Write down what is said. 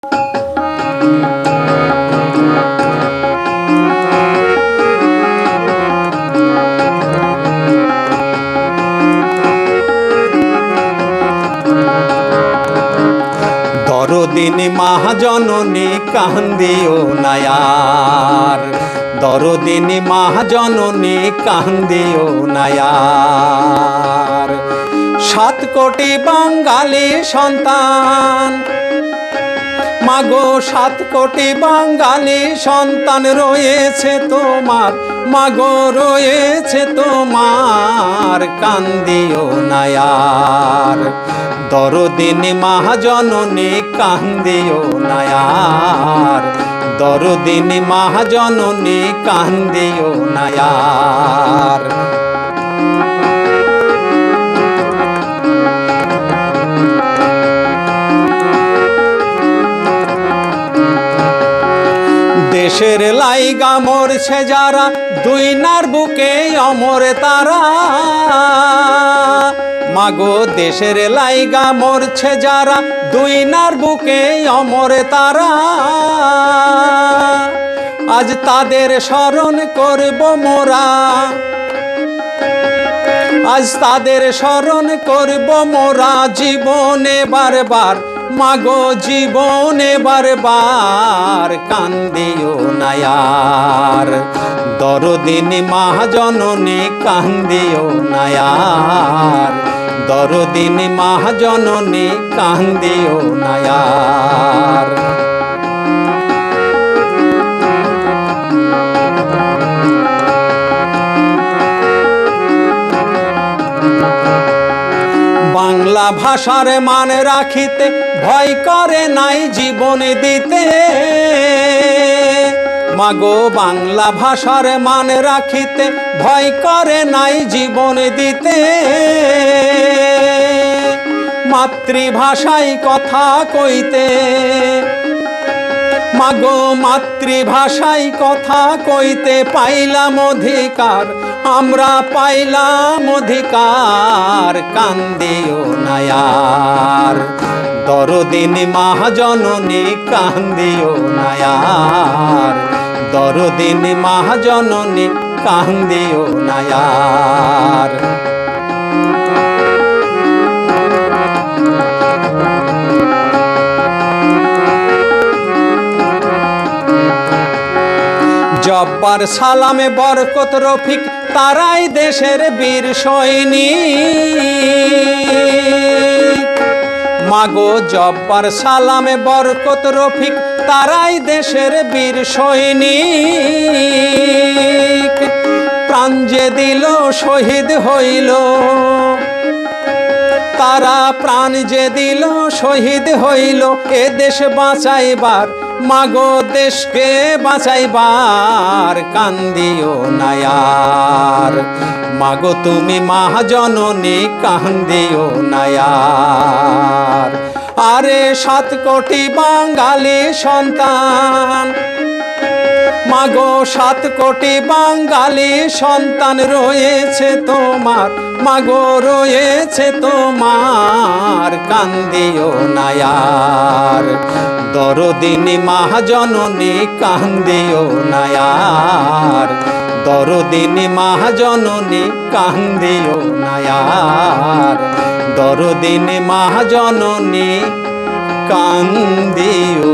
দরদিনী মহাজননী কান্দিও নায়ার, দরদিনী মহাজননী কান্দিও নায়ার। 7 কোটি বাঙালি সন্তান মাগো, 7 কোটি বাঙালি সন্তান রয়েছে তোমার, মাগো রয়েছে তোমার, কান্দিও নায়ার। দরদিনী মহাজননী কান্দিও নায়ার, দরদিনী মহাজননী কান্দিও নায়ার। দেশের লাইগা মরছে যারা, 2 নার বুকে অমর তারা, মাগো দেশের লাইগা মরছে যারা, 2 নার বুকে অমর তারা। আজ তাদের স্মরণ করব মোরা, আজ তাদের স্মরণ করব মোরা, জীবনে বারবার, মাগো জীবনে বারবার, কান্দিও নায়ার। দরদিনী মহাজননী কান্দিও নায়ার, দরদিনী মহাজননী কান্দিও নায়ার। বাংলা ভাষার মান রাখিতে ভয় করে নাই জীবন দিতে, মাগো বাংলা ভাষার মান রাখিতে ভয় করে নাই জীবন দিতে। মাতৃভাষায় কথা কইতে, মাগো মাতৃভাষায় কথা কইতে পাইলাম অধিকার, আমরা পাইলাম অধিকার, কান্দিও নায়ার। দরদিনী মহাজননী কান্দিও নায়ার, দরদিনী মহাজননী কান্দিও নায়ার। জব্বার সালামে বরকত রফিক, তারাই দেশের বীর সৈনিক, মাগো জব্বার সালামে বরকত রফিক, তারাই দেশের বীর সৈনিক। প্রাণ যে দিল শহীদ হইল, তারা প্রাণ যে দিল শহীদ হইল, এ দেশ বাঁচাইবার, মাগো দেশকে বাঁচাইবার, কান্দিও নায়ার। মাগো তুমি মহাজননী কান্দিও নায়ার। আরে 7 কোটি বাঙালি সন্তান, মাগো 7 কোটি বাঙালি সন্তান রয়েছে তোমার, মাগো রয়েছে তোমার, কান্দিও নায়ার। দরদিনী মহাজননী কান্দিও নায়ার, দরদিনী মহাজননী কান্দিও নায়ার, দরদিনী মহাজননী কান্দিও